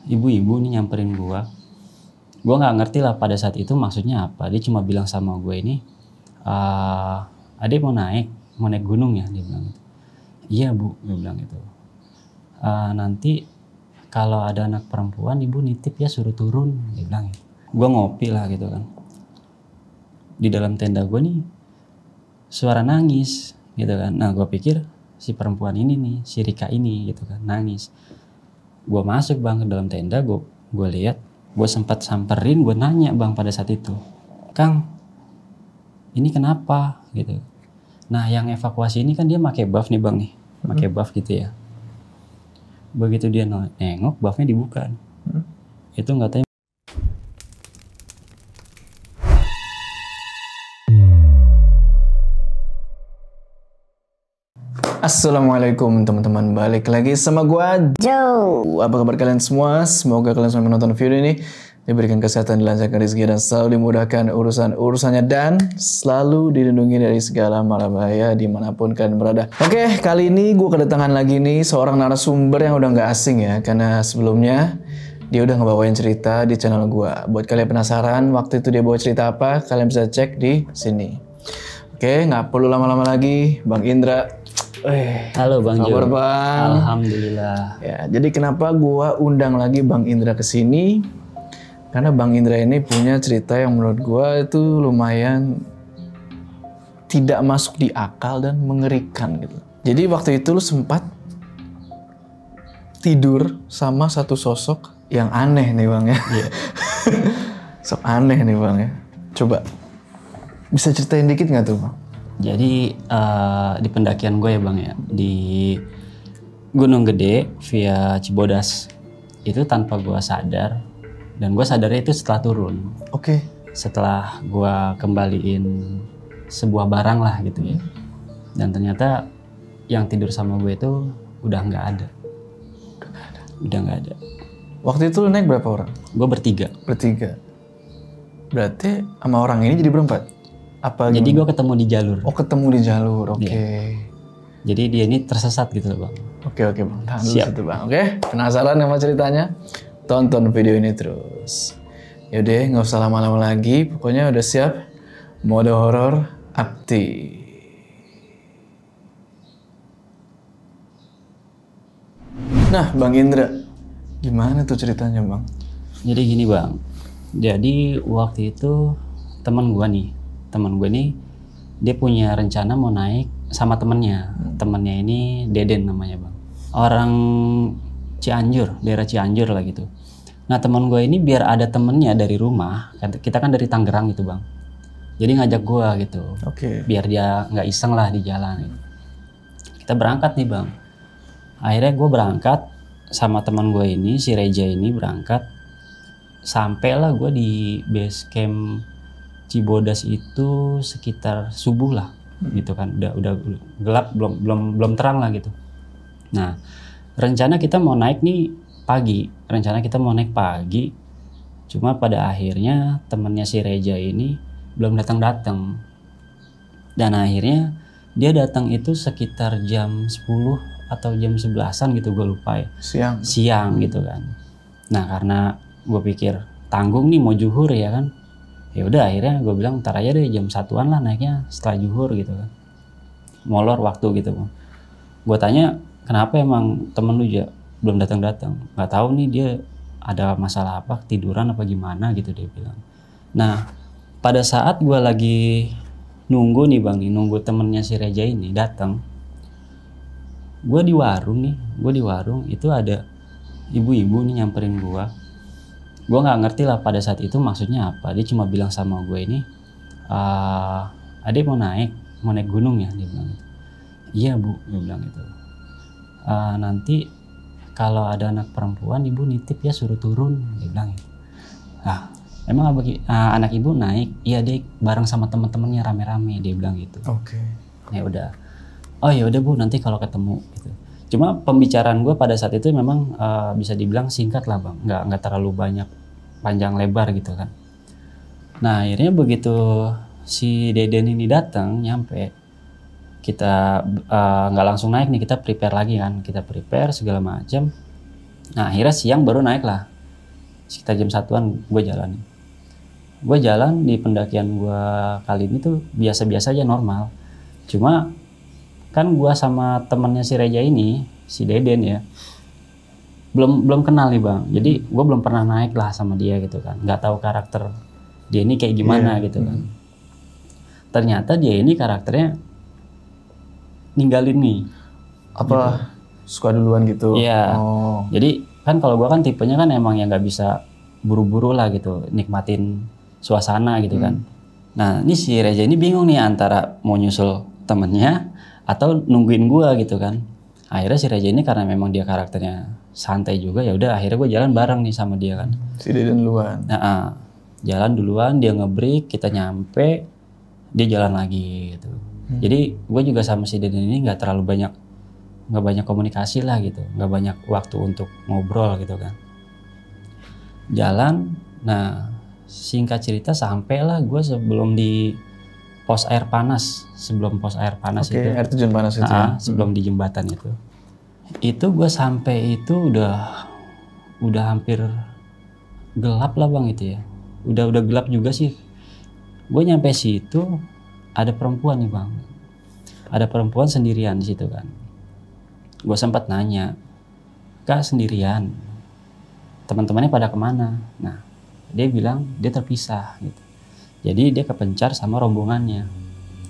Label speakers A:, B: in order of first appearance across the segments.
A: ibu-ibu nih nyamperin gua nggak ngerti lah pada saat itu maksudnya apa. Dia cuma bilang sama gue ini, adek mau naik gunung ya, dia bilang gitu. Iya bu, dia bilang gitu. Nanti kalau ada anak perempuan ibu nitip ya suruh turun, dia bilang gitu. Gue ngopi lah gitu kan. Di dalam tenda gue nih suara nangis gitu kan. Nah gue pikir si perempuan ini nih, si Rika ini gitu kan, nangis. Gue masuk bang ke dalam tenda, gue lihat, gue sempat samperin, gue nanya bang pada saat itu, Kang, ini kenapa gitu. Nah yang evakuasi ini kan dia pakai buff nih bang nih, pakai buff gitu ya. Begitu dia nengok, buffnya dibuka. Itu nggak tahu.
B: Assalamualaikum teman-teman, balik lagi sama gua Joe. Apa kabar kalian semua? Semoga kalian semua menonton video ini diberikan kesehatan, dilancarkan rezeki, dan selalu dimudahkan urusannya, dan selalu dilindungi dari segala mara bahaya dimanapun kalian berada. Oke, kali ini gue kedatangan lagi nih seorang narasumber yang udah nggak asing ya, karena sebelumnya dia udah ngebawain cerita di channel gue. Buat kalian penasaran waktu itu dia bawa cerita apa, kalian bisa cek di sini. Oke, nggak perlu lama-lama lagi, Bang Indra.
A: Halo Bang Jo.
B: Bang.
A: Alhamdulillah.
B: Ya, jadi kenapa gua undang lagi Bang Indra ke sini? Karena Bang Indra ini punya cerita yang menurut gua itu lumayan tidak masuk di akal dan mengerikan gitu. Jadi waktu itu lu sempat tidur sama satu sosok yang aneh nih Bang ya.
A: Iya.
B: Sok aneh nih Bang ya. Coba bisa ceritain dikit nggak tuh Bang?
A: Jadi di pendakian gue ya bang ya, di Gunung Gede via Cibodas, itu tanpa gue sadar, dan gue sadarnya itu setelah turun.
B: Oke.
A: Setelah gue kembaliin sebuah barang lah gitu ya, dan ternyata yang tidur sama gue itu udah nggak ada. Udah nggak ada.
B: Waktu itu lu naik berapa orang?
A: Gue bertiga.
B: Bertiga. Berarti sama orang ini jadi berempat? Apa
A: jadi
B: gimana?
A: gue ketemu di jalur.
B: Oh, ketemu di jalur, oke.
A: Iya. Jadi dia ini tersesat gitu loh bang.
B: Oke Bang, tahan dulu
A: Siap.
B: situ Bang. Oke, penasaran sama ceritanya? Tonton video ini terus. Yaudah, nggak usah lama-lama lagi. Pokoknya udah siap. Mode horor aktif. Nah, Bang Indra, gimana tuh ceritanya Bang?
A: Jadi gini bang. Jadi waktu itu teman gue nih dia punya rencana mau naik sama temennya. Temennya ini Deden namanya bang, orang Cianjur, daerah Cianjur lah gitu. Nah teman gue ini biar ada temennya dari rumah, kita kan dari Tangerang gitu bang, jadi ngajak gue gitu.
B: Oke.
A: Biar dia nggak iseng lah di jalan gitu. Kita berangkat nih bang. Akhirnya gue berangkat sama teman gue ini, si Reja ini berangkat. Sampailah gue di base camp Cibodas itu sekitar subuh lah gitu kan, udah gelap, belum terang lah gitu. Nah rencana kita mau naik pagi, cuma pada akhirnya temennya si Reja ini belum datang, dan akhirnya dia datang itu sekitar jam 10 atau jam 11-an gitu, gue lupa ya, siang gitu kan. Nah karena gue pikir tanggung nih mau zuhur ya kan, ya udah akhirnya gue bilang ntar aja deh jam 1-an lah naiknya setelah zuhur gitu kan, molor waktu gitu bang. Gue tanya kenapa emang temen lu ya belum datang, nggak tahu nih dia ada masalah apa, tiduran apa gimana gitu dia bilang. Nah pada saat gue lagi nunggu nih bang, nunggu temennya si Reja ini datang, gue di warung itu ada ibu-ibu nih nyamperin gue nggak ngerti lah pada saat itu maksudnya apa. Dia cuma bilang sama gue ini, adek mau naik gunung ya, dia bilang gitu. Iya bu, dia bilang gitu. Nanti kalau ada anak perempuan ibu nitip ya suruh turun, dia bilang gitu. Emang anak ibu naik? Iya dek, bareng sama teman-temannya rame-rame, dia bilang gitu.
B: Oke.
A: Ya udah. Oh ya udah bu, nanti kalau ketemu gitu. Cuma pembicaraan gue pada saat itu memang bisa dibilang singkat lah bang, nggak terlalu banyak panjang lebar gitu kan. Nah akhirnya begitu si Deden ini datang nyampe, kita nggak langsung naik nih, kita prepare lagi kan, kita prepare segala macam. Nah akhirnya siang baru naik lah, sekitar jam 1-an gue jalan. Gue jalan di pendakian gue kali ini tuh biasa-biasa aja, normal. Cuma kan gue sama temennya si Reja ini, si Deden ya, belum kenal nih bang. Jadi gue belum pernah naik lah sama dia gitu kan, nggak tahu karakter dia ini kayak gimana gitu kan. Ternyata dia ini karakternya ninggalin nih.
B: Apa
A: gitu.
B: Suka duluan gitu?
A: Iya.
B: Oh.
A: Jadi kan kalau gue kan tipenya kan emang yang nggak bisa buru-buru lah gitu, nikmatin suasana gitu kan. Nah ini si Reja ini bingung nih antara mau nyusul temennya atau nungguin gue gitu kan. Akhirnya si Reja ini karena memang dia karakternya santai juga, ya udah akhirnya gue jalan bareng nih sama dia kan.
B: Si Deden duluan.
A: Nah, jalan duluan, dia nge-break, kita nyampe, dia jalan lagi gitu. Jadi gue juga sama si Deden ini nggak banyak komunikasi lah gitu, nggak banyak waktu untuk ngobrol gitu kan. Jalan, nah singkat cerita sampailah gue sebelum di pos air panas, sebelum pos air panas itu.
B: Air terjun panas itu ya?
A: Sebelum di jembatan itu. Itu gue sampai itu udah hampir gelap lah bang itu ya. Udah gelap juga sih. Gue nyampe situ ada perempuan nih bang. Ada perempuan sendirian di situ kan. Gue sempat nanya, Kak sendirian, teman-temannya pada kemana? Nah dia bilang dia terpisah gitu. Jadi dia kepencar sama rombongannya.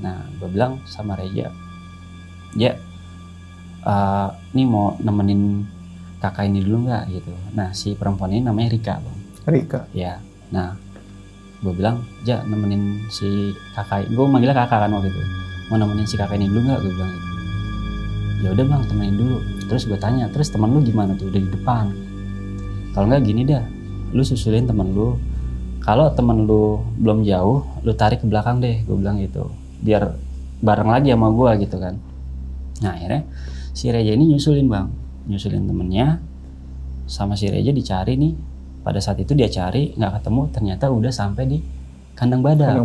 A: Nah gue bilang sama Reja, ya ini mau nemenin kakak ini dulu nggak gitu. Nah si perempuan ini namanya Rika bang. Rika? Ya. Nah gue bilang, ja nemenin si kakak, gue manggilnya kakak kan waktu itu. Mau nemenin si kakak ini dulu nggak? Gue bilang gitu. Ya udah bang, temenin dulu. Terus gue tanya, terus teman lu gimana tuh? Udah di depan? Kalau nggak gini dah, lu susulin temen lu. Kalau temen lu belum jauh, lu tarik ke belakang deh, gue bilang gitu. Biar bareng lagi sama gue gitu kan. Nah akhirnya si Reja ini nyusulin bang, nyusulin temennya. Sama si Reja dicari nih. Pada saat itu dia cari, nggak ketemu, ternyata udah sampai di kandang badak.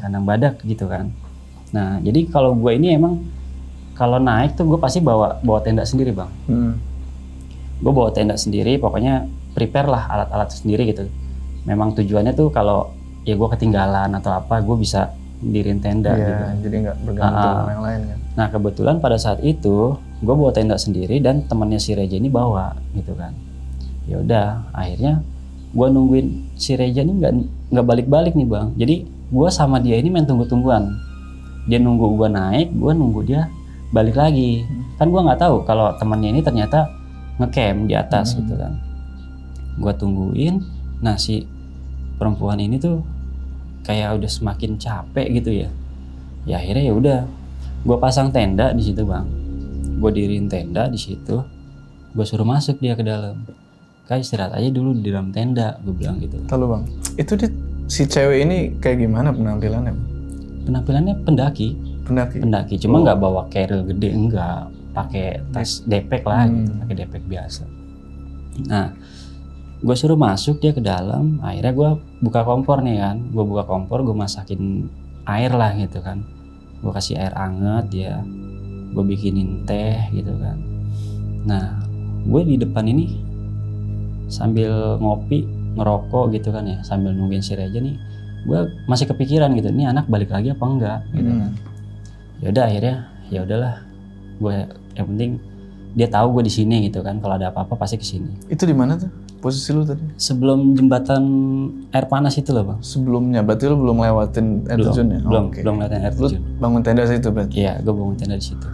A: Kandang badak gitu kan. Nah jadi kalau gue ini emang kalau naik tuh gue pasti bawa tenda sendiri bang. Gue bawa tenda sendiri, pokoknya prepare lah alat-alat sendiri gitu. Memang tujuannya tuh kalau ya gue ketinggalan atau apa, gue bisa diriin tenda gitu.
B: Jadi nggak bergantung sama yang lain kan.
A: Nah kebetulan pada saat itu gue bawa tenda sendiri dan temannya si Reja ini bawa gitu kan. Ya udah akhirnya gue nungguin si Reja ini nggak balik-balik nih bang. Jadi gue sama dia ini main tunggu-tungguan. Dia nunggu gue naik, gue nunggu dia balik lagi. Kan gue nggak tahu kalau temannya ini ternyata ngecamp di atas gitu kan. Gue tungguin. Nah si perempuan ini tuh kayak udah semakin capek gitu ya. Ya akhirnya ya udah, gue pasang tenda di situ bang. Gue diriin tenda di situ. Gue suruh masuk dia ke dalam. Kayak istirahat aja dulu di dalam tenda, gue bilang gitu.
B: Lalu bang, itu si cewek ini kayak gimana penampilannya?
A: Penampilannya pendaki. Cuma nggak bawa carrier gede, enggak. Pakai tas depek lah gitu, pakai depek biasa. Nah, gue suruh masuk dia ke dalam. Akhirnya gue buka kompor nih kan. Gue buka kompor, gue masakin air lah gitu kan. Gue kasih air anget dia. Gue bikinin teh gitu kan. Nah, gue di depan ini sambil ngopi, ngerokok gitu kan ya, sambil nungguin si Reja nih, gue masih kepikiran gitu, ini anak balik lagi apa enggak gitu kan. Ya udah akhirnya ya udahlah, gue yang penting dia tahu gue di sini gitu kan, kalau ada apa-apa pasti kesini.
B: Itu di mana tuh posisi lu tadi?
A: Sebelum jembatan air panas itu loh bang.
B: Sebelumnya, berarti lu belum lewatin air terjun ya?
A: Belum lewatin air terjun.
B: Lu bangun tenda situ berarti?
A: Iya, gue bangun tenda di situ.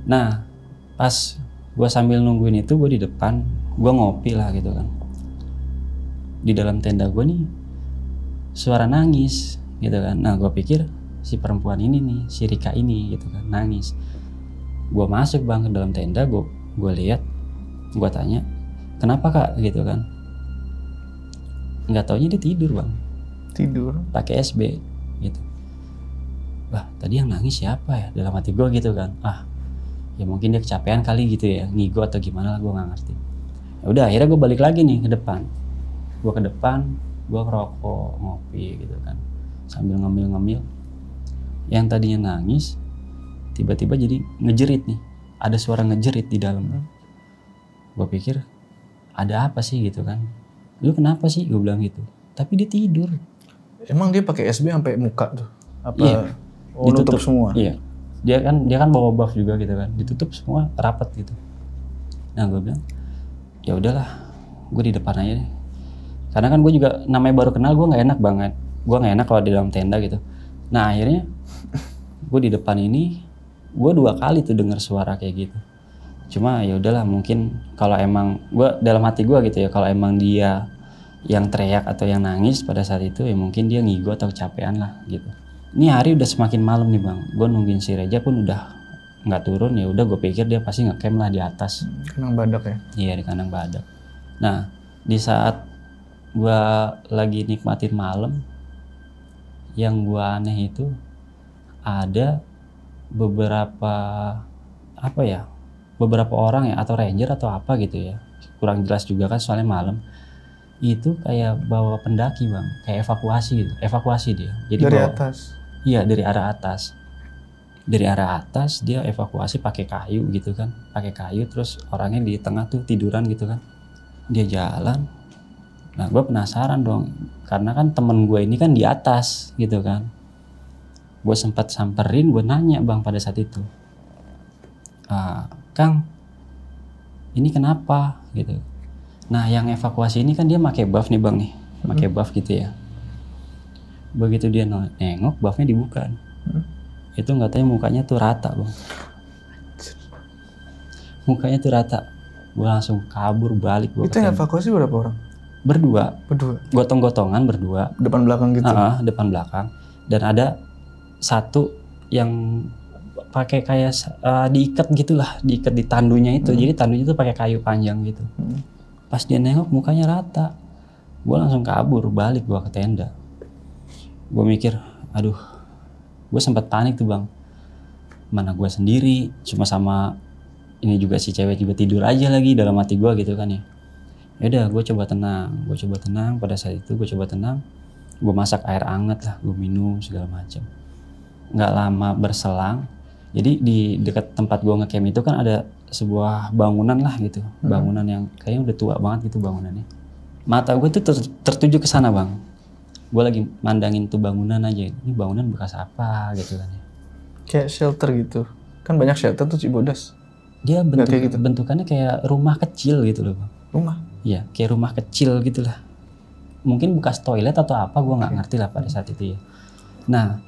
A: Nah pas gue sambil nungguin itu, gue di depan, gue ngopi lah gitu kan. Di dalam tenda gue nih suara nangis gitu kan. Nah gue pikir si perempuan ini nih, si Rika ini gitu kan, nangis. Gue masuk bang ke dalam tenda, gue lihat, gue tanya, kenapa kak gitu kan. Nggak taunya dia tidur bang. Tidur? Pakai SB gitu. Wah tadi yang nangis siapa ya, dalam hati gue gitu kan. Ya mungkin dia kecapean kali gitu ya, ngigo atau gimana lah, gue nggak ngerti. Ya udah akhirnya gue balik lagi nih ke depan. Gue ke depan, gue ngerokok, ngopi gitu kan, sambil ngemil-ngemil. Yang tadinya nangis tiba-tiba jadi ngejerit nih, ada suara ngejerit di dalam. Gue pikir ada apa sih gitu kan, lu kenapa sih, gue bilang gitu. Tapi dia tidur.
B: Emang dia pakai SB sampai muka tuh? Apa?
A: Iya.
B: Oh, ditutup semua?
A: Iya. Dia kan bawa buff juga gitu kan, ditutup semua rapat gitu. Nah gue bilang, ya udahlah, gue di depan aja deh. Karena kan gue juga namanya baru kenal, gue nggak enak banget. Gue nggak enak kalau di dalam tenda gitu. Nah akhirnya gue di depan ini, gue 2 kali tuh dengar suara kayak gitu. Cuma ya udahlah, mungkin kalau emang gue dalam hati gue gitu ya, kalau emang dia yang teriak atau yang nangis pada saat itu ya mungkin dia ngigo atau kecapean lah gitu. Ini hari udah semakin malam nih bang, gue nungguin si Reja pun udah nggak turun, ya udah gue pikir dia pasti ngecamp lah di atas.
B: Kandang badak ya?
A: Iya di kandang badak. Nah di saat gue lagi nikmatin malam, yang gue aneh itu ada beberapa beberapa orang ya, atau ranger atau apa gitu ya, kurang jelas juga kan soalnya malam. Itu kayak bawa pendaki bang, kayak evakuasi dia. Jadi
B: dari
A: bawa,
B: atas?
A: Iya dari arah atas. Dari arah atas dia evakuasi pakai kayu gitu kan, pakai kayu, terus orangnya di tengah tuh tiduran gitu kan. Dia jalan. Nah gue penasaran dong, karena kan temen gue ini kan di atas gitu kan. Gue sempat samperin, gue nanya bang pada saat itu, Kang, ini kenapa gitu. Nah yang evakuasi ini kan dia pakai buff nih bang nih, pakai buff gitu ya. Begitu dia nengok, buffnya dibuka. Itu nggak tahu mukanya tuh rata bang. Mukanya tuh rata. Gue langsung kabur balik.
B: Itu yang evakuasi berapa orang?
A: Berdua. Gotong-gotongan berdua.
B: Depan belakang gitu?
A: Depan belakang. Dan ada satu yang pakai kayak diikat gitulah, diikat di tandunya itu. Jadi tandunya itu pakai kayu panjang gitu. Pas dia nengok mukanya rata, gue langsung kabur balik gue ke tenda. Gue mikir, aduh, gue sempat panik tuh bang. Mana gue sendiri, cuma sama ini juga si cewek juga tidur aja lagi dalam hati gue gitu kan ya. Yaudah, gue coba tenang. Pada saat itu gue coba tenang. Gue masak air hangat lah, gue minum segala macam. Nggak lama berselang, jadi di dekat tempat gue ngecamp itu kan ada sebuah bangunan lah gitu, bangunan yang kayaknya udah tua banget gitu bangunannya. Mata gue tuh tertuju ke sana bang. Gue lagi mandangin tuh bangunan aja. Ini bangunan bekas apa gitu kan ya.
B: Kayak shelter gitu. Kan banyak shelter tuh Cibodas.
A: Dia bentukannya kayak rumah kecil gitu loh bang.
B: Rumah?
A: Iya, kayak rumah kecil gitu lah. Mungkin bekas toilet atau apa, gue nggak ngerti lah pada saat itu ya. Nah,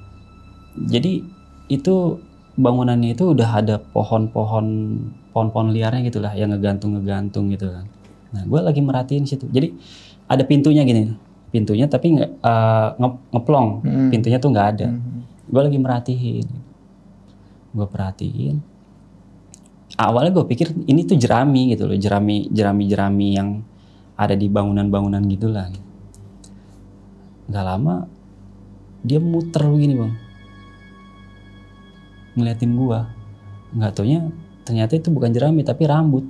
A: jadi itu bangunannya itu udah ada pohon-pohon liarnya gitu lah, yang ngegantung gitu kan. Nah, gue lagi merhatiin situ. Jadi ada pintunya gini, pintunya tapi nggak ngeplong, pintunya tuh nggak ada. Gue lagi merhatiin, gue perhatiin. Awalnya gue pikir ini tuh jerami gitu loh, jerami yang ada di bangunan-bangunan gitulah. Gak lama dia muter begini bang, ngeliatin gua. Nggak taunya ternyata itu bukan jerami tapi rambut.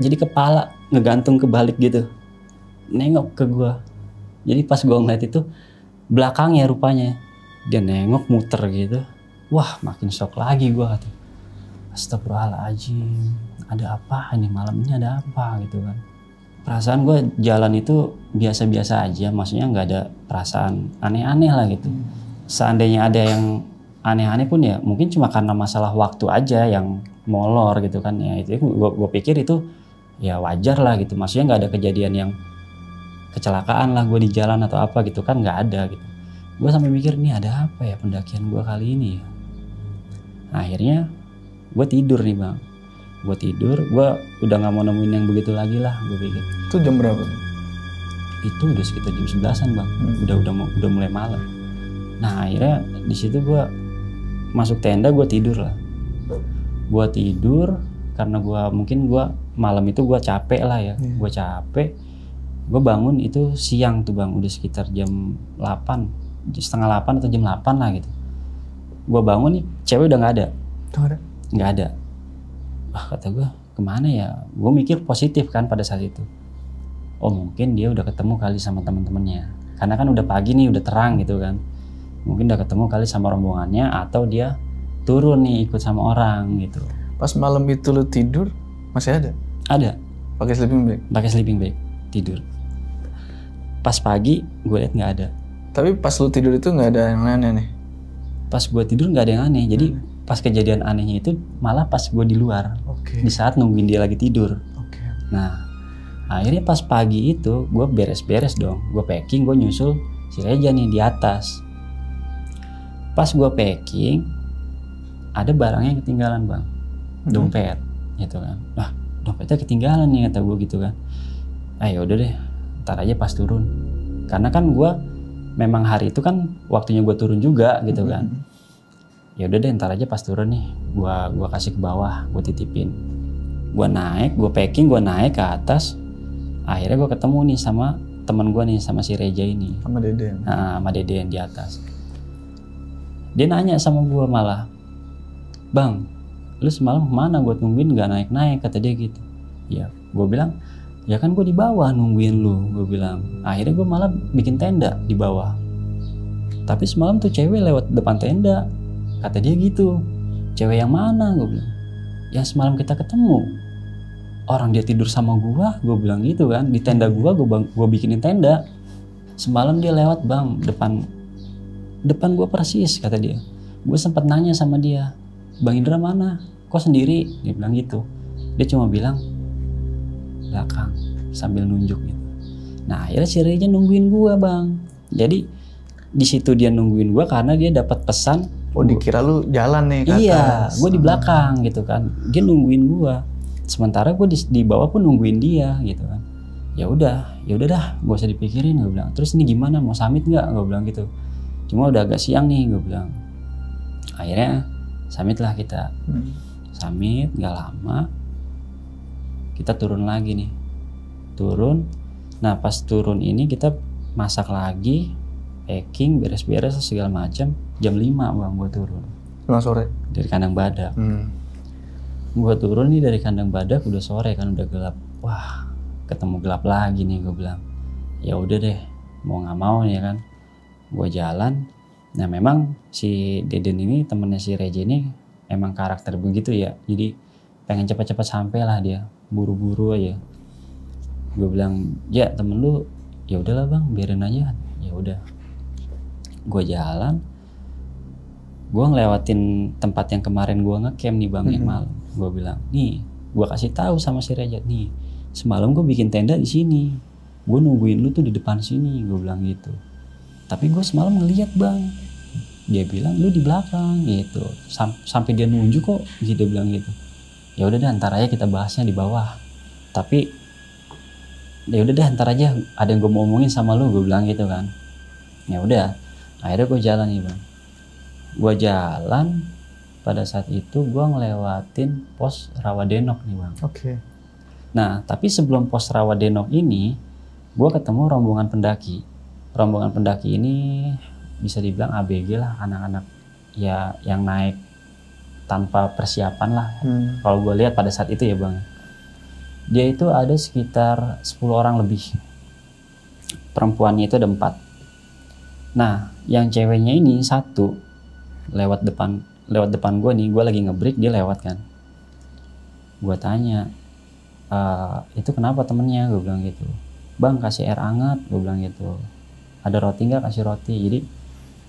A: Jadi kepala ngegantung kebalik gitu, nengok ke gua. Jadi pas gua ngeliat itu belakangnya rupanya dia nengok muter gitu. Wah makin shock lagi gua kata. Astagfirullahaladzim, ada apa ini malam ini, ada apa gitu kan. Perasaan gue jalan itu biasa-biasa aja, maksudnya nggak ada perasaan aneh-aneh lah gitu. Seandainya ada yang aneh-aneh pun ya mungkin cuma karena masalah waktu aja yang molor gitu kan ya. Itu gue pikir itu ya wajar lah gitu, maksudnya nggak ada kejadian yang kecelakaan lah gue di jalan atau apa gitu kan, nggak ada gitu. Gue sampai mikir nih ada apa ya pendakian gue kali ini ya. Akhirnya gue tidur nih bang, gue udah nggak mau nemuin yang begitu lagi lah, gue pikir.
B: Itu jam berapa?
A: Itu udah sekitar jam 11-an bang, udah mulai malam. Nah akhirnya di situ gue masuk tenda, gue tidur lah. Gue tidur karena mungkin malam itu gue capek lah ya, gue capek. Gue bangun itu siang tuh bang, udah sekitar jam 8, setengah 8 atau jam 8 lah gitu. Gue bangun nih, cewek udah nggak ada. Nggak ada. Wah kata gue kemana ya? Gue mikir positif kan pada saat itu. Oh mungkin dia udah ketemu kali sama teman-temannya. Karena kan udah pagi nih, udah terang gitu kan. Mungkin udah ketemu kali sama rombongannya atau dia turun nih ikut sama orang gitu.
B: Pas malam itu lu tidur masih ada?
A: Ada.
B: Pakai sleeping bag?
A: Pakai sleeping bag, tidur. Pas pagi gue lihat nggak ada.
B: Tapi pas lu tidur itu nggak ada yang aneh nih?
A: Pas gue tidur nggak ada yang aneh. Jadi pas kejadian anehnya itu malah pas gue di luar. Di saat nungguin dia lagi tidur. Nah akhirnya pas pagi itu gue beres-beres dong. Gue packing, gue nyusul si Reja nih di atas. Pas gue packing, ada barangnya yang ketinggalan bang, dompet, gitu kan. Nah, dompetnya ketinggalan nih kata gue gitu kan. Ayo udah deh, ntar aja pas turun. Karena kan gue memang hari itu kan waktunya gue turun juga gitu kan. Ya udah deh, ntar aja pas turun nih, gue kasih ke bawah, gue titipin. Gue naik, gue packing, gue naik ke atas. Akhirnya gue ketemu nih sama teman gue nih, sama si Reja ini.
B: Sama Deden.
A: Nah, sama Deden di atas. Dia nanya sama gue malah, bang, lu semalam kemana? Gue tungguin gak naik-naik, kata dia gitu. Ya, gue bilang, ya kan gue di bawah nungguin lu, gue bilang. Akhirnya gue malah bikin tenda di bawah. Tapi semalam tuh cewek lewat depan tenda, kata dia gitu. Cewek yang mana? Gue bilang, yang semalam kita ketemu. Orang dia tidur sama gue bilang gitu kan. Di tenda gue bikinin tenda. Semalam dia lewat bang, depan gue persis, kata dia. Gue sempat nanya sama dia, Bang Indra mana? Kok sendiri? Dia bilang gitu. Dia cuma bilang belakang sambil nunjuk gitu. Nah akhirnya si Reja nungguin gue bang. Jadi di situ dia nungguin gue karena dia dapat pesan.
B: Oh dikira lu jalan nih ke atas.
A: Iya, gue di belakang gitu kan. Dia nungguin gue. Sementara gue di bawah pun nungguin dia gitu kan. Ya udah dah, gak usah dipikirin, gue bilang. Terus ini gimana, mau summit nggak? Gue bilang gitu. Cuma udah agak siang nih, gue bilang. Akhirnya summit lah kita. Summit, gak lama kita turun lagi nih. Turun. Nah pas turun ini kita masak lagi, packing, beres-beres segala macam. Jam 5 bang gue turun.
B: Pulang sore?
A: Dari kandang badak. Gue turun nih dari kandang badak udah sore kan, udah gelap. Wah ketemu gelap lagi nih, gue bilang. Ya udah deh, mau nggak mau nih kan. Gue jalan. Nah memang si Deden ini temennya si Reja ini emang karakter begitu ya. Jadi pengen cepat-cepat sampai lah dia, buru-buru aja. Gue bilang, ya temen lu, ya udahlah bang, biarin aja. Ya udah. Gue jalan. Gue ngelewatin tempat yang kemarin gue ngecamp nih bang, yang malam. Gue bilang, nih, gue kasih tahu sama si Reja nih, semalam gue bikin tenda di sini. Gue nungguin lu tuh di depan sini, gue bilang gitu. Tapi gue semalam ngeliat bang, dia bilang lu di belakang gitu. Sampai dia nunjuk kok, gitu dia bilang gitu. Ya udah deh, ntar aja kita bahasnya di bawah. Tapi ya udah deh, ntar aja ada yang gue mau omongin sama lu, gue bilang gitu kan. Ya udah, akhirnya gue jalan nih bang. Gue jalan, pada saat itu gue ngelewatin pos Rawadenok nih bang. Nah tapi sebelum pos Rawadenok ini, gue ketemu rombongan pendaki. Rombongan pendaki ini bisa dibilang ABG lah, anak-anak ya yang naik tanpa persiapan lah. Kalau gue lihat pada saat itu ya bang, dia itu ada sekitar 10 orang lebih. Perempuannya itu ada 4. Nah yang ceweknya ini satu lewat depan gue nih, gue lagi nge-break, dia lewat kan. Gue tanya, itu kenapa temennya? Gue bilang gitu. Bang kasih air hangat, gue bilang gitu. Ada roti nggak? Kasih roti. Jadi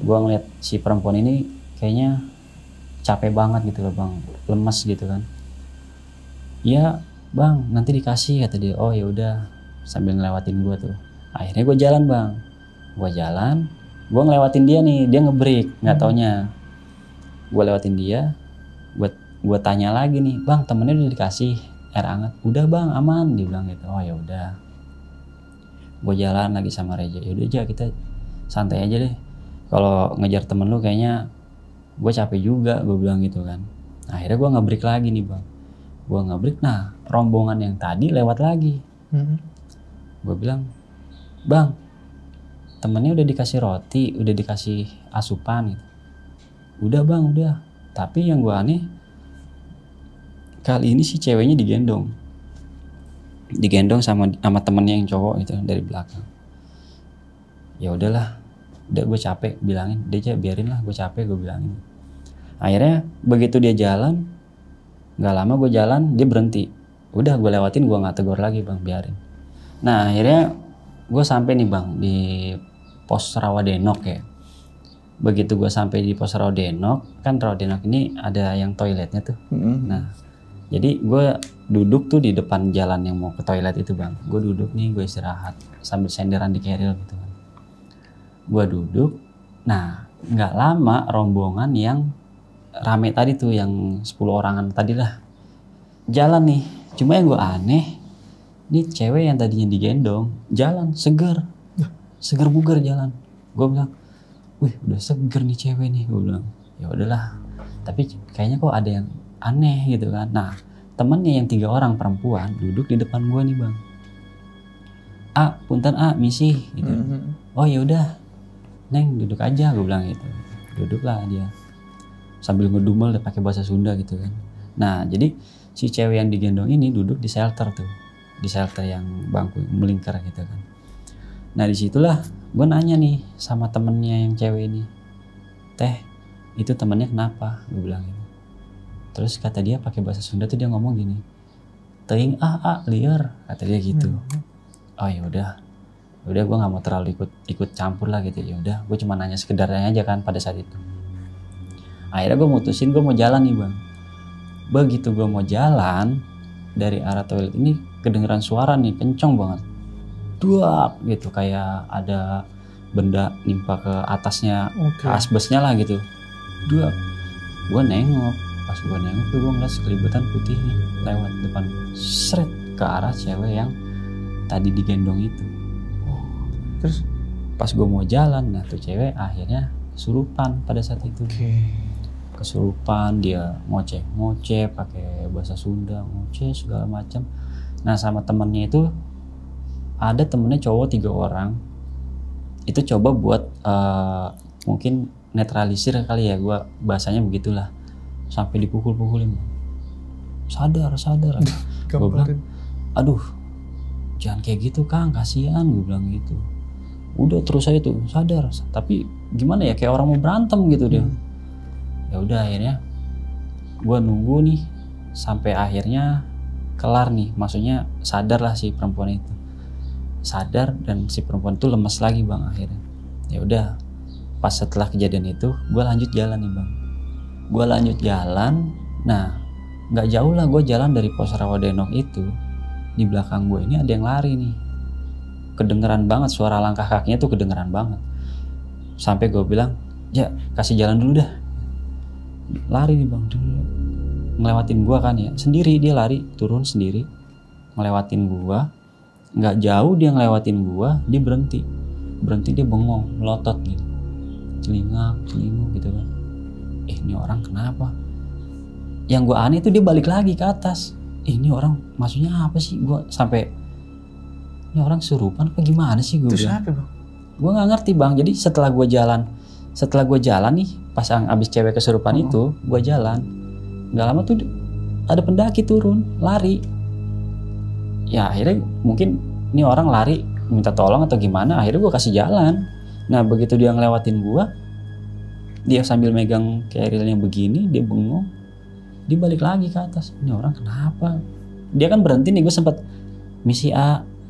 A: gue ngeliat si perempuan ini kayaknya capek banget gitu loh bang, lemes gitu kan. Iya bang, nanti dikasih, kata dia. Oh ya udah, sambil ngelewatin gue tuh. Akhirnya gue jalan bang, gue ngelewatin dia nih, dia nge-break, nggak taunya. Gue lewatin dia, gue tanya lagi nih, bang temennya udah dikasih air hangat? Udah bang, aman, dia bilang gitu. Oh ya udah. Gue jalan lagi sama Reja. Ya udah aja, kita santai aja deh. Kalau ngejar temen lu kayaknya gue capek juga, gue bilang gitu kan. Akhirnya gue nge-break lagi nih bang. Gue nge-break, nah rombongan yang tadi lewat lagi. Gue bilang, bang temennya udah dikasih roti, udah dikasih asupan gitu. Udah bang, udah. Tapi yang gue aneh, kali ini si ceweknya digendong sama temennya yang cowok gitu dari belakang. Ya udahlah, udah gue capek bilangin, dia aja biarin lah, gue capek, gue bilangin. Akhirnya begitu dia jalan, nggak lama gue jalan, dia berhenti. Udah gue lewatin, gue nggak tegur lagi bang, biarin. Nah akhirnya gue sampai nih bang di pos Rawadenok ya. Begitu gue sampai di pos Rawadenok, kan Rawadenok ini ada yang toiletnya tuh. Nah, jadi gue duduk tuh di depan jalan yang mau ke toilet itu bang. Gue duduk nih, gue istirahat sambil senderan di keril gitu kan. Gue duduk, nah nggak lama rombongan yang rame tadi tuh, yang 10 orangan tadi lah, jalan nih. Cuma yang gue aneh, ini cewek yang tadinya digendong, jalan seger bugar jalan. Gue bilang, wih udah seger nih cewek nih, gue bilang. Ya udahlah, tapi kayaknya kok ada yang aneh gitu kan. Nah temennya yang 3 orang perempuan duduk di depan gue nih bang. Punten misi gitu. Oh ya udah Neng duduk aja, gue bilang gitu. Duduklah dia sambil ngedumel dia pakai bahasa Sunda gitu kan. Nah jadi si cewek yang digendong ini duduk di shelter tuh, di shelter yang bangku melingkar gitu kan. Nah disitulah gue nanya nih sama temennya yang cewek ini, teh itu temennya kenapa, gue bilang gitu. Terus kata dia pakai bahasa Sunda tuh, dia ngomong gini, teuing liar, kata dia gitu. Oh ya udah gue nggak mau terlalu ikut campur lah gitu. Ya udah gue cuma nanya sekedarnya aja kan pada saat itu. Akhirnya gue mutusin gue mau jalan nih bang. Begitu gue mau jalan dari arah toilet ini, kedengeran suara nih kenceng banget, duap gitu, kayak ada benda nimpa ke atasnya, ke asbesnya lah gitu, duap. Gue nengok, pas gue nengok tuh gue ngeliat sekelibutan putih nih lewat depan, seret ke arah cewek yang tadi digendong itu. Terus pas gue mau jalan, nah tuh cewek akhirnya kesurupan pada saat itu. Kesurupan, dia ngoceh pakai bahasa Sunda, ngoceh segala macam. Nah sama temennya itu, ada temennya cowok 3 orang, itu coba buat mungkin netralisir kali ya, gue bahasanya begitulah, sampai dipukul-pukulin. Sadar. Gue bilang, aduh jangan kayak gitu Kang, kasihan, gue bilang gitu. Udah terus aja tuh sadar, tapi gimana ya, kayak orang mau berantem gitu dia. Ya udah akhirnya gue nunggu nih sampai akhirnya kelar nih, maksudnya sadar lah si perempuan itu, sadar, dan si perempuan itu lemes lagi bang akhirnya. Ya udah pas setelah kejadian itu gue lanjut jalan nih bang. Gue lanjut jalan, nah nggak jauh lah gue jalan dari pos Rawadenok itu, di belakang gue ini ada yang lari nih, kedengeran banget suara langkah kakinya tuh, kedengeran banget. Sampai gue bilang, ya kasih jalan dulu dah. Lari nih bang, ngelewatin gue kan ya, sendiri dia lari, turun sendiri, ngelewatin gue. Nggak jauh dia ngelewatin gue, dia berhenti dia bengong, melotot gitu, celingak gitu kan. Ini orang kenapa? Yang gue aneh itu dia balik lagi ke atas. Ini orang maksudnya apa sih? Gue sampai, ini orang surupan apa gimana sih gue? Terus apa bang? Gue nggak ngerti bang. Jadi setelah gue jalan nih, pas abis cewek kesurupan itu, gue jalan, nggak lama tuh ada pendaki turun, lari. Ya akhirnya mungkin ini orang lari minta tolong atau gimana, akhirnya gue kasih jalan. Nah begitu dia ngelewatin gue, dia sambil megang kerilnya begini, dia bengong, dia balik lagi ke atas. Ini orang kenapa? Dia kan berhenti nih, gue sempat misi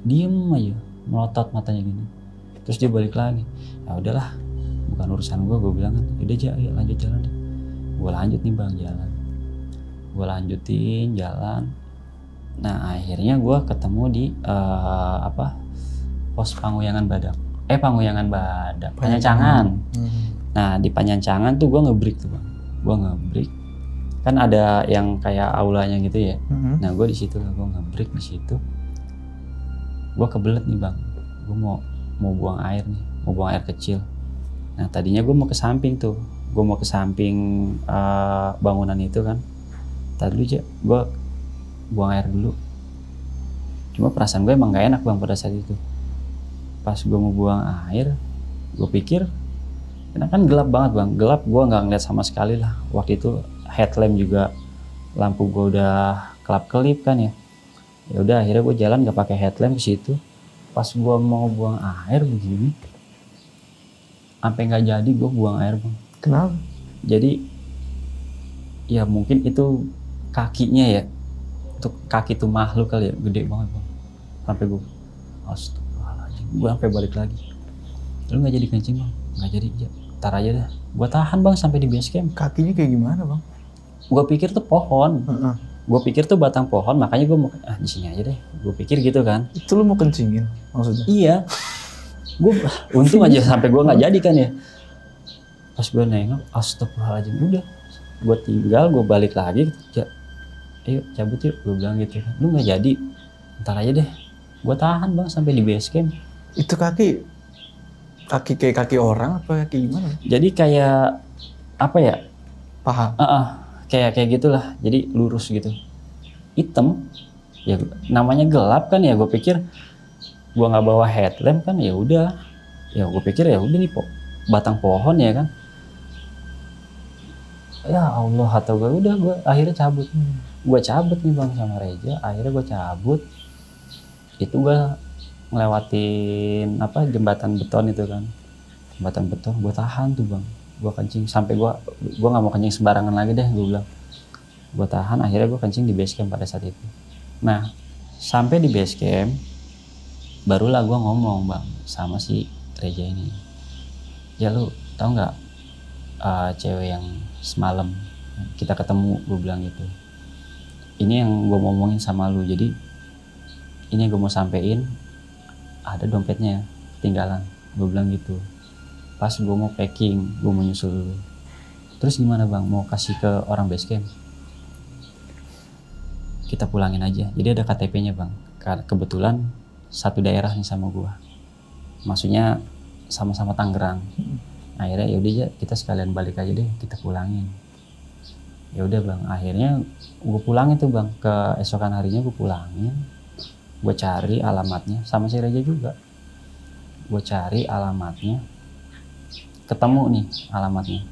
A: diem aja, melotot matanya gini. Terus dia balik lagi. Ya udahlah, bukan urusan gue bilang kan. Udah aja, ayo lanjut jalan deh. Gue lanjut nih bang jalan. Gue lanjutin jalan. Nah akhirnya gue ketemu di pos Panguyangan Badak. Panyancangan. Nah di Panyancangan tuh gue ngebreak tuh bang. Gue ngebreak. Kan ada yang kayak aulanya gitu ya. Nah gue di situ, gue ngebreak di situ. Gue kebelet nih bang. Gue mau buang air nih, mau buang air kecil. Nah tadinya gue mau ke samping tuh. Gue mau ke samping bangunan itu kan. Tadi dulu aja, gue buang air dulu. Cuma perasaan gue emang gak enak bang pada saat itu. Pas gue mau buang air, gue pikir, karena kan gelap banget bang, gelap, gue nggak ngeliat sama sekali lah. Waktu itu headlamp juga, lampu gue udah kelap-kelip kan ya. Ya udah akhirnya gue jalan nggak pakai headlamp ke situ. Pas gue mau buang air begini, sampai nggak jadi gue buang air bang.
B: Kenapa?
A: Jadi ya mungkin itu kakinya ya, untuk kaki tuh makhluk kali ya, gede banget bang. Sampai gue, astagfirullahaladzim, gue sampai balik lagi. Lu nggak jadi kencing bang? Nggak jadi, ya ntar aja dah. Gue tahan bang sampai di base camp.
B: Kakinya kayak gimana bang?
A: Gue pikir tuh pohon. Gue pikir tuh batang pohon, makanya gue mau di sini aja deh. Gue pikir gitu kan.
B: Itu lu mau kencingin maksudnya?
A: Iya. Gue untung aja sampai gue nggak jadi kan ya. Pas gue nengok, astagfirullahaladzim, udah. Gue tinggal, gue balik lagi. Ayo cabut yuk, gue bilang gitu. Lu nggak jadi, ntar aja deh. Gue tahan bang sampai di base camp.
B: Itu kaki kayak kaki orang apa kayak gimana?
A: Jadi kayak apa ya?
B: Paha.
A: Kayak gitulah. Jadi lurus gitu. Hitam. Ya namanya gelap kan ya. Gue pikir gue nggak bawa headlamp kan ya udah. Ya gue pikir ya udah nih batang pohon ya kan. Ya Allah, atau gue akhirnya cabut. Gue cabut nih bang sama Reja. Akhirnya gue cabut. Itu gue ngelewatin jembatan beton itu kan. Jembatan beton, gue tahan tuh bang. Gue kencing sampai gue nggak mau kencing sembarangan lagi deh, gue bilang. Gue tahan, akhirnya gue kencing di base camp pada saat itu. Nah sampai di base camp barulah gue ngomong bang sama si Reja ini. Ya lu tahu nggak cewek yang semalam kita ketemu, gue bilang gitu. Ini yang gue ngomongin sama lu, jadi ini yang gue mau sampein, ada dompetnya ketinggalan, gue bilang gitu. Pas gue mau packing, gue mau nyusul dulu. Terus gimana bang, mau kasih ke orang base camp? Kita pulangin aja, jadi ada KTP-nya bang. Kebetulan satu daerah nih sama gue, maksudnya sama-sama Tangerang. Akhirnya ya udah kita sekalian balik aja deh, kita pulangin. Ya udah bang, akhirnya gue pulangin tuh bang, keesokan harinya gue pulangin. Gue cari alamatnya, sama si Reja juga. Gue cari alamatnya, ketemu nih alamatnya,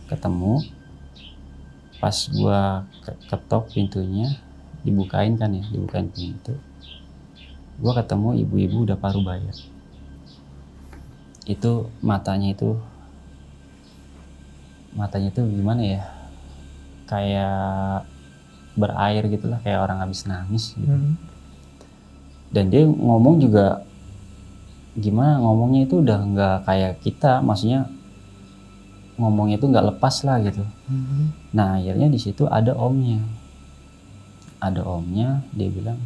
A: ketemu. Pas gue ketok pintunya, dibukain kan ya, dibukain pintu. Gue ketemu ibu-ibu udah paruh baya. Itu matanya itu gimana ya, kayak berair gitulah, kayak orang habis nangis gitu. Dan dia ngomong juga gimana, ngomongnya itu udah nggak kayak kita, maksudnya ngomongnya itu nggak lepas lah gitu. Nah akhirnya di situ ada omnya, dia bilang,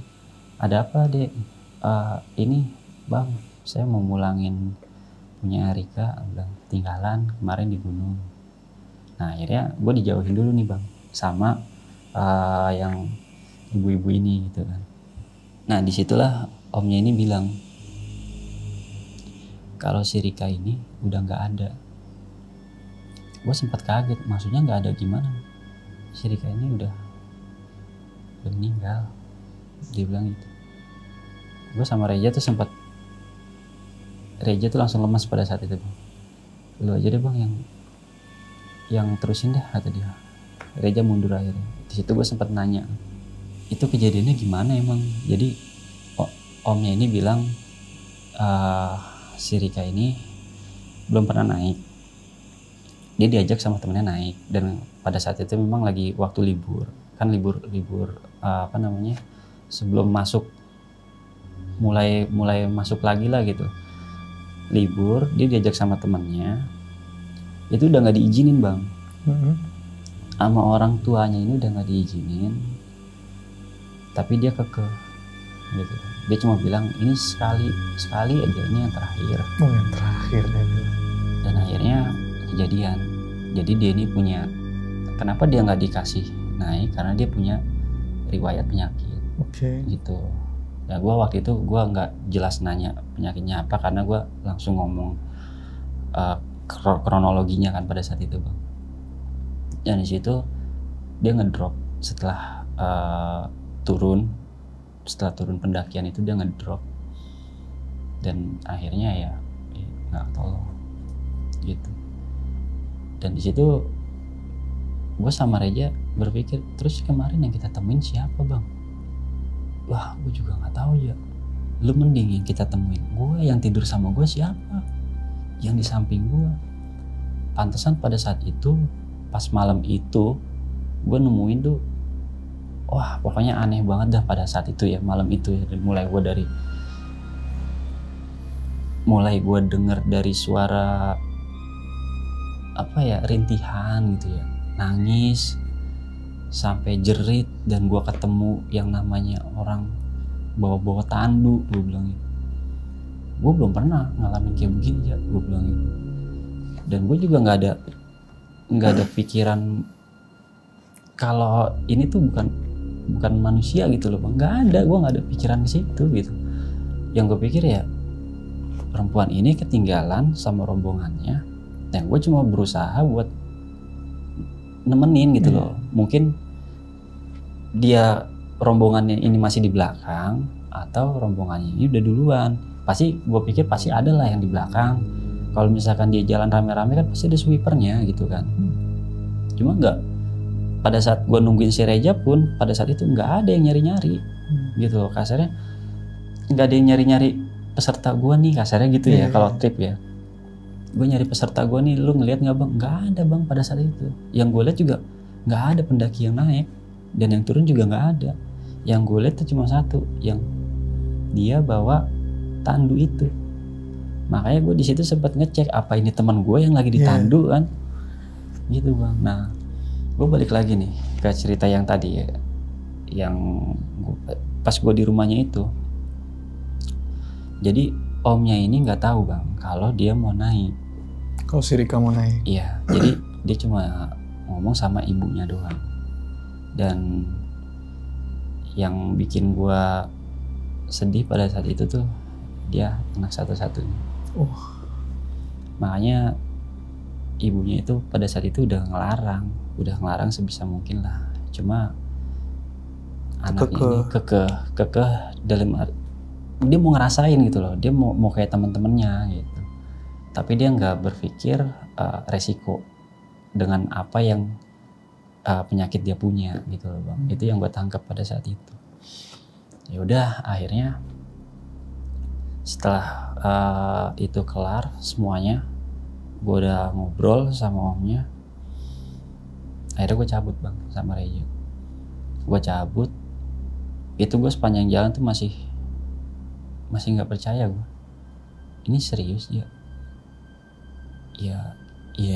A: ada apa dek? Ini bang, saya mau mulangin punya Rika, bilang tinggalan kemarin di gunung. Nah akhirnya gue dijauhin dulu nih bang sama yang ibu-ibu ini gitu kan. Nah disitulah omnya ini bilang kalau si Rika ini udah nggak ada. Gue sempat kaget, maksudnya nggak ada gimana? Si Rika ini udah meninggal, dia bilang gitu. Gue sama Reja tuh sempat, Reja tuh langsung lemas pada saat itu bang. Lu aja deh bang yang terusin dah, kata dia. Reja mundur akhirnya. Di situ gue sempat nanya, itu kejadiannya gimana emang? Jadi omnya ini bilang si Rika ini belum pernah naik. Dia diajak sama temennya naik, dan pada saat itu memang lagi waktu libur. Kan libur sebelum masuk, mulai masuk lagi lah gitu. Libur, dia diajak sama temennya. Itu udah nggak diizinin bang, sama orang tuanya ini udah nggak diizinin, tapi dia kekeh gitu. Dia cuma bilang ini sekali aja, ini yang terakhir.
B: Yang terakhir deh.
A: Dan akhirnya kejadian. Jadi dia ini punya, kenapa dia nggak dikasih naik, karena dia punya riwayat penyakit. Gitu. Ya gue waktu itu gue nggak jelas nanya penyakitnya apa, karena gue langsung ngomong kronologinya kan pada saat itu bang. Dan di situ dia ngedrop setelah turun pendakian itu, dia ngedrop dan akhirnya ya nggak tolong gitu. Dan di situ gue sama Reja berpikir, terus kemarin yang kita temuin siapa bang? Wah gue juga nggak tahu ya. Lu mending yang kita temuin, gue yang tidur sama gue siapa? Yang di samping gue. Pantesan pada saat itu, pas malam itu, gue nemuin tuh, wah pokoknya aneh banget dah pada saat itu ya, malam itu ya. Mulai gue dari mulai gue denger dari suara apa ya, rintihan gitu ya, nangis sampai jerit, dan gue ketemu yang namanya orang bawa-bawa tandu. Gue bilang gitu, gue belum pernah ngalamin kayak begini ya, gue bilang gitu. Dan gue juga nggak ada pikiran kalau ini tuh bukan manusia gitu loh bang. Nggak ada, gue nggak ada pikiran ke situ gitu. Yang gue pikir ya perempuan ini ketinggalan sama rombongannya, dan gue cuma berusaha buat nemenin gitu loh. Mungkin dia rombongannya ini masih di belakang, atau rombongannya ini udah duluan. Pasti gue pikir pasti ada lah yang di belakang. Kalau misalkan dia jalan rame-rame kan pasti ada sweepernya gitu kan. Cuma nggak, pada saat gue nungguin si Reja pun pada saat itu nggak ada yang nyari-nyari gitu loh, kasarnya nggak ada yang nyari-nyari peserta gue nih, kasarnya gitu ya. Kalau trip ya, gue nyari peserta gue nih, lu ngeliat nggak bang? Nggak ada bang pada saat itu. Yang gue lihat juga nggak ada pendaki yang naik, dan yang turun juga nggak ada. Yang gue lihat tuh cuma satu, yang dia bawa tandu itu. Makanya gue di situ sempat ngecek apa ini teman gue yang lagi ditandu kan, gitu bang. Nah, gue balik lagi nih ke cerita yang tadi ya, yang pas gue di rumahnya itu. Jadi omnya ini nggak tahu bang kalau dia mau naik.
B: Kalau si Rika mau naik?
A: Iya, jadi dia cuma ngomong sama ibunya doang. Dan yang bikin gue sedih pada saat itu tuh, dia anak satu-satunya. Makanya ibunya itu pada saat itu udah ngelarang sebisa mungkin lah. Cuma anaknya ini kekeh dalam dia mau ngerasain gitu loh, dia mau kayak teman-temannya gitu. Tapi dia nggak berpikir resiko dengan apa yang penyakit dia punya gitu loh bang. Itu yang gue tangkap pada saat itu. Ya udah, akhirnya setelah itu kelar semuanya, gue udah ngobrol sama omnya. Akhirnya gue cabut bang sama Reja. Gue cabut, itu gue sepanjang jalan tuh masih nggak percaya gue. Ini serius dia? Ya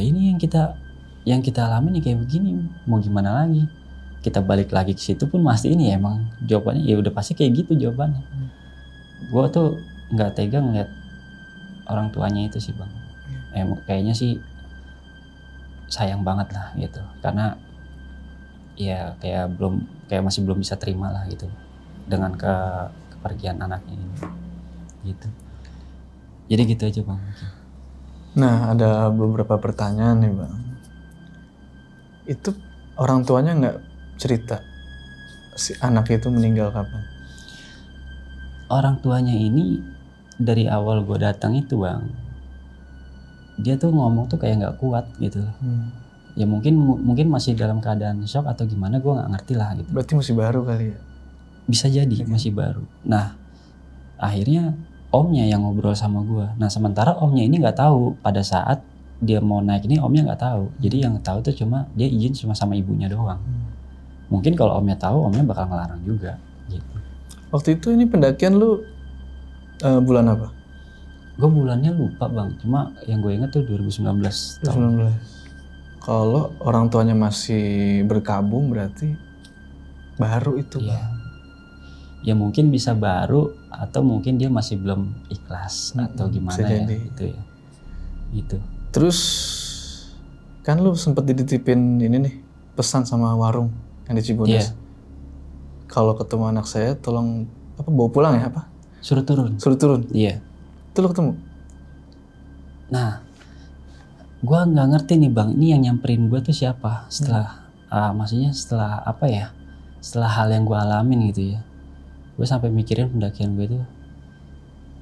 A: ini yang kita alami nih kayak begini. Mau gimana lagi? Kita balik lagi ke situ pun pasti ini ya, emang jawabannya ya udah pasti kayak gitu jawabannya. Gue tuh nggak tega ngeliat orang tuanya itu sih bang. Kayaknya sih sayang banget lah gitu, karena ya kayak masih belum bisa terima lah gitu dengan kepergian anaknya ini gitu. Jadi gitu aja bang.
B: Nah, ada beberapa pertanyaan nih bang. Itu orang tuanya nggak cerita si anak itu meninggal kapan?
A: Orang tuanya ini dari awal gue datang itu bang, dia tuh ngomong tuh kayak nggak kuat gitu. Ya mungkin masih dalam keadaan shock atau gimana, gue nggak ngerti lah gitu.
B: Berarti masih baru kali ya?
A: Bisa jadi masih baru. Nah akhirnya omnya yang ngobrol sama gue. Nah sementara omnya ini nggak tahu pada saat dia mau naik ini, omnya nggak tahu. Jadi yang tahu tuh cuma dia izin cuma sama ibunya doang. Mungkin kalau omnya tahu, omnya bakal ngelarang juga gitu.
B: Waktu itu ini pendakian lu bulan apa?
A: Gue bulannya lupa bang, cuma yang gue inget tuh 2019 tahun.
B: 2019. Kalau orang tuanya masih berkabung berarti baru itu bang. Ya
A: mungkin bisa baru, atau mungkin dia masih belum ikhlas atau gimana ya gitu ya. Gitu.
B: Terus kan lu sempat dititipin ini nih, pesan sama warung yang di Cibodas. Kalau ketemu anak saya tolong bawa pulang ya apa?
A: Suruh turun. Iya.
B: Itu lu ketemu?
A: Nah, gue nggak ngerti nih bang, ini yang nyamperin gue tuh siapa? Setelah maksudnya setelah apa ya? Setelah hal yang gue alamin gitu ya. Gue sampai mikirin pendakian gue tuh,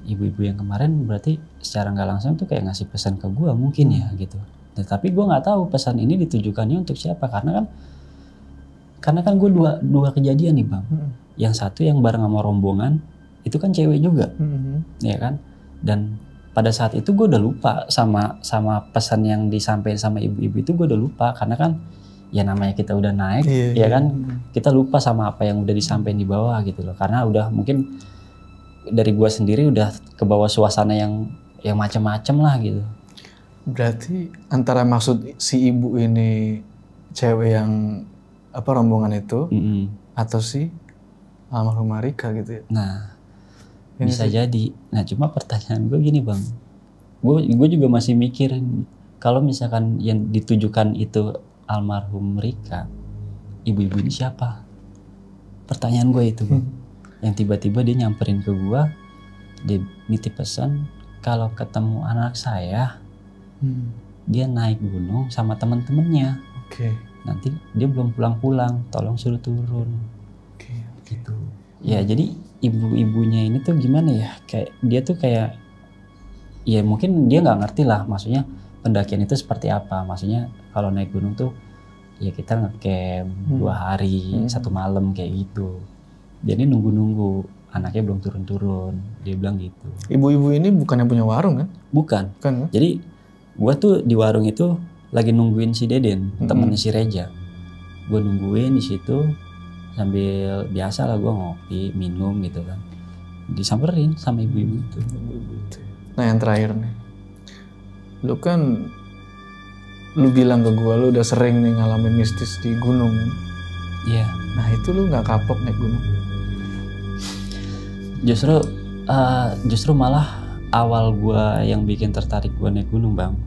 A: ibu-ibu yang kemarin berarti secara nggak langsung tuh kayak ngasih pesan ke gue mungkin ya gitu. Tapi gue nggak tahu pesan ini ditujukannya untuk siapa, karena kan gue dua kejadian nih bang. Yang satu yang bareng sama rombongan itu kan cewek juga, ya kan. Dan pada saat itu gue udah lupa sama pesan yang disampaikan sama ibu-ibu itu, gue udah lupa karena kan ya namanya kita udah naik, ya kan, kita lupa sama apa yang udah disampaikan di bawah gitu loh. Karena udah mungkin dari gue sendiri udah ke bawah suasana yang yang macam-macam lah gitu.
B: Berarti antara maksud si ibu ini cewek yang rombongan itu atau si almarhum Rika gitu ya?
A: Nah, bisa jadi. Nah, cuma pertanyaan gue gini bang, gue juga masih mikir kalau misalkan yang ditujukan itu almarhum Rika, ibu-ibu ini siapa? Pertanyaan gue itu bang. Yang tiba-tiba dia nyamperin ke gue, dia nitip pesan kalau ketemu anak saya, dia naik gunung sama teman-temannya. Nanti dia belum pulang-pulang, tolong suruh turun. Gitu. Ya jadi ibu-ibunya ini tuh gimana ya? Kayak dia tuh kayak, ya mungkin dia nggak ngerti lah, maksudnya pendakian itu seperti apa. Maksudnya kalau naik gunung tuh ya kita ngecamp 2 hari 1 malam kayak gitu. Jadi nunggu-nunggu anaknya belum turun-turun, dia bilang gitu.
B: Ibu-ibu ini bukan yang punya warung kan?
A: Bukan.
B: Kan?
A: Jadi gua tuh di warung itu lagi nungguin si Deden, temennya si Reja. Gua nungguin di situ sambil biasa lah gua ngopi, minum gitu kan. Disamperin sama ibu-ibu itu.
B: Nah yang terakhir nih, lu kan lu bilang ke gua lu udah sering nih ngalamin mistis di gunung.
A: Iya.
B: Nah itu lu nggak kapok naik gunung?
A: Justru malah awal gua yang bikin tertarik gua naik gunung bang,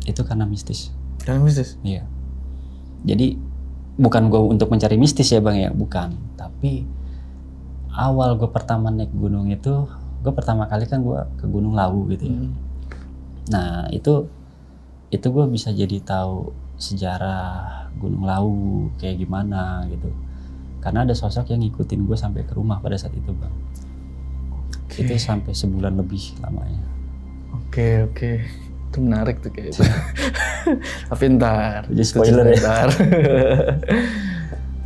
A: itu karena mistis.
B: Karena mistis?
A: Iya. Jadi bukan gua untuk mencari mistis ya bang ya, bukan. Tapi awal gua pertama naik gunung itu, gua pertama kali kan gua ke Gunung Lawu gitu ya. Nah itu gua bisa jadi tahu sejarah Gunung Lawu kayak gimana gitu. Karena ada sosok yang ngikutin gue sampai ke rumah pada saat itu bang. Itu sampai sebulan lebih lamanya.
B: Oke. Itu menarik tuh kayaknya. Tapi ntar.
A: Jadi spoiler ya.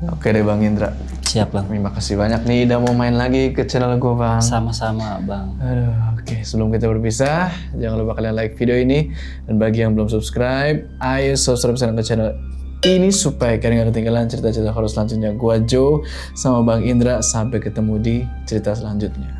B: Oke deh Bang Indra.
A: Siap bang.
B: Terima kasih banyak nih udah mau main lagi ke channel gue bang.
A: Sama-sama bang.
B: Oke, sebelum kita berpisah, jangan lupa kalian like video ini. Dan bagi yang belum subscribe, ayo subscribe ke channel ini supaya kalian gak ketinggalan cerita-cerita horor selanjutnya. Gua Joe sama Bang Indra, sampai ketemu di cerita selanjutnya.